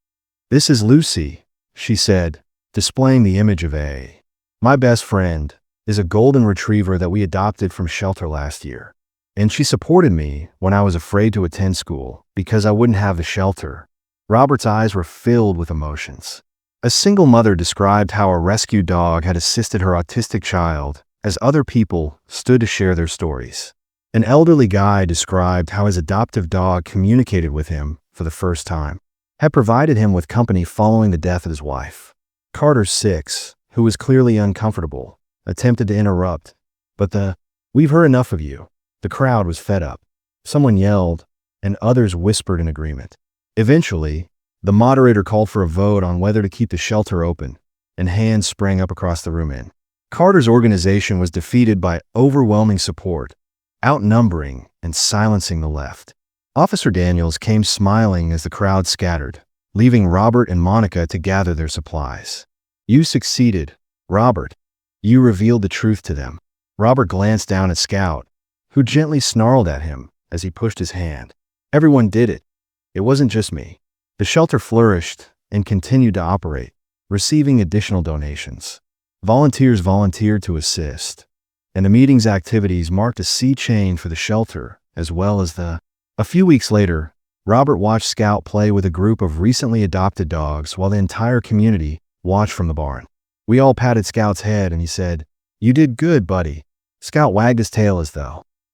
"This is Lucy," she said, displaying the image of my best friend, is a golden retriever that we adopted from shelter last year. And she supported me when I was afraid to attend school because I wouldn't have the shelter. Robert's eyes were filled with emotions. A single mother described how a rescue dog had assisted her autistic child as other people stood to share their stories. An elderly guy described how his adoptive dog communicated with him for the first time, had provided him with company following the death of his wife. Carter, 6, who was clearly uncomfortable, attempted to interrupt, but "We've heard enough of you." The crowd was fed up. Someone yelled, and others whispered in agreement. Eventually, the moderator called for a vote on whether to keep the shelter open, and hands sprang up across the room. Carter's organization was defeated by overwhelming support, outnumbering and silencing the left. Officer Daniels came smiling as the crowd scattered, leaving Robert and Monica to gather their supplies. "You succeeded, Robert. You revealed the truth to them." Robert glanced down at Scout, who gently snarled at him as he pushed his hand. "Everyone did it. It wasn't just me." The shelter flourished and continued to operate, receiving additional donations. Volunteers volunteered to assist, and the meeting's activities marked a sea change for the shelter as well as A few weeks later, Robert watched Scout play with a group of recently adopted dogs while the entire community watched from the barn. We all patted Scout's head and he said, "You did good, buddy." Scout wagged his tail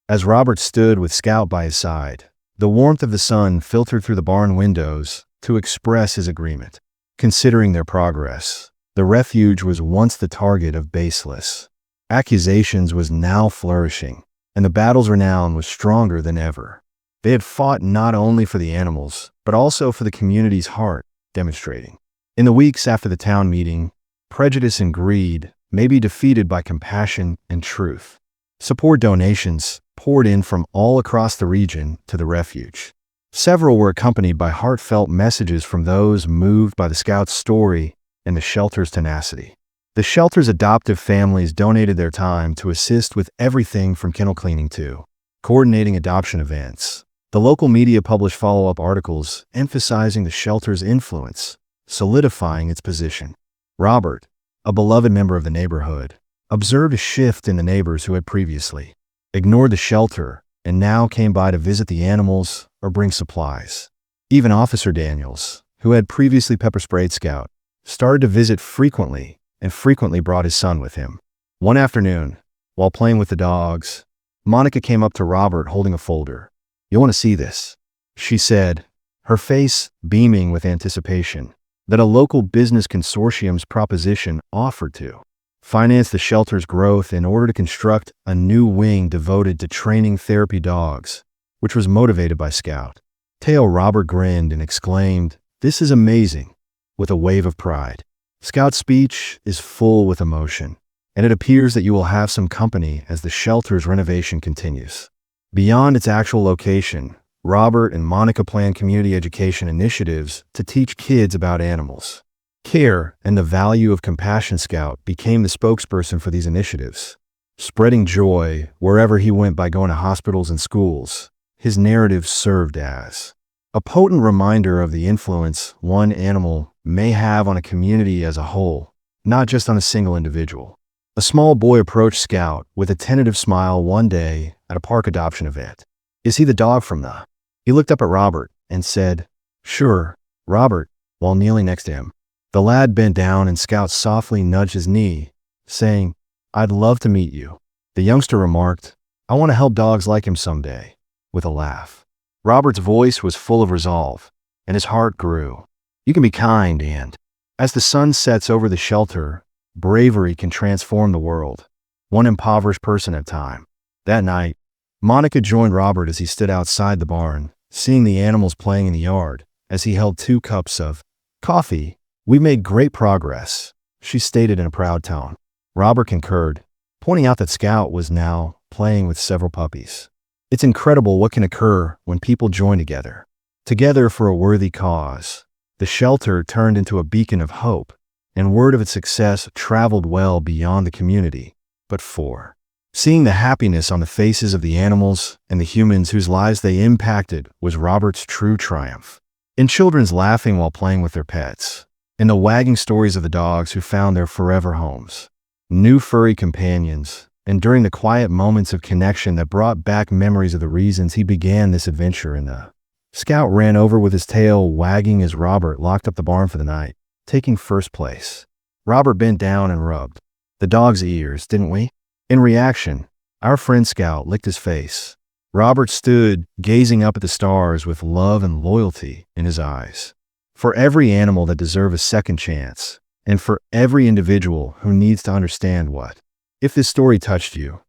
as Robert stood with Scout by his side. The warmth of the sun filtered through the barn windows to express his agreement. Considering their progress, the refuge was once the target of baseless accusations was now flourishing, and the battle's renown was stronger than ever. They had fought not only for the animals, but also for the community's heart, demonstrating. In the weeks after the town meeting, prejudice and greed may be defeated by compassion and truth. Support donations poured in from all across the region to the refuge. Several were accompanied by heartfelt messages from those moved by the Scouts' story and the shelter's tenacity. The shelter's adoptive families donated their time to assist with everything from kennel cleaning to coordinating adoption events. The local media published follow-up articles emphasizing the shelter's influence, solidifying its position. Robert, a beloved member of the neighborhood, observed a shift in the neighbors who had previously ignored the shelter and now came by to visit the animals or bring supplies. Even Officer Daniels, who had previously pepper-sprayed Scout, started to visit frequently and frequently brought his son with him. One afternoon, while playing with the dogs, Monica came up to Robert holding a folder. "You'll want to see this," she said, her face beaming with anticipation that a local business consortium's proposition offered to finance the shelter's growth in order to construct a new wing devoted to training therapy dogs, which was motivated by Scout. Tail Robert grinned and exclaimed, "This is amazing," with a wave of pride. Scout's speech is full with emotion, and it appears that you will have some company as the shelter's renovation continues. Beyond its actual location, Robert and Monica plan community education initiatives to teach kids about animals care and the value of compassion. Scout became the spokesperson for these initiatives, spreading joy wherever he went by going to hospitals and schools. His narrative served as a potent reminder of the influence one animal may have on a community as a whole, not just on a single individual. A small boy approached Scout with a tentative smile one day at a park adoption event. "Is he the dog from the?" He looked up at Robert and said, "Sure, Robert," while kneeling next to him. The lad bent down and Scout softly nudged his knee, saying, "I'd love to meet you." The youngster remarked, "I want to help dogs like him someday," with a laugh. Robert's voice was full of resolve, and his heart grew. You can be kind, and as the sun sets over the shelter, bravery can transform the world, one impoverished person at a time. That night, Monica joined Robert as he stood outside the barn, seeing the animals playing in the yard as he held 2 cups of coffee. "We made great progress," she stated in a proud tone. Robert concurred, pointing out that Scout was now playing with several puppies. It's incredible what can occur when people join together for a worthy cause. The shelter turned into a beacon of hope, and word of its success traveled well beyond the community. But 4. Seeing the happiness on the faces of the animals and the humans whose lives they impacted was Robert's true triumph. In children's laughing while playing with their pets, in the wagging stories of the dogs who found their forever homes, new furry companions, and during the quiet moments of connection that brought back memories of the reasons he began this adventure in the Scout ran over with his tail wagging as Robert locked up the barn for the night, taking first place. Robert bent down and rubbed the dog's ears, didn't we? In reaction, our friend Scout licked his face. Robert stood, gazing up at the stars with love and loyalty in his eyes. For every animal that deserves a second chance, and for every individual who needs to understand what. If this story touched you,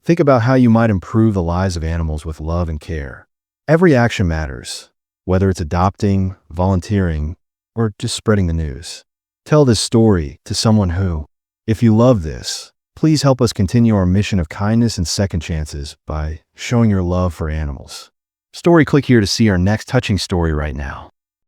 think about how you might improve the lives of animals with love and care. Every action matters, whether it's adopting, volunteering, or just spreading the news. Tell this story to someone who, if you love this, please help us continue our mission of kindness and second chances by showing your love for animals. Click here to see our next touching story right now.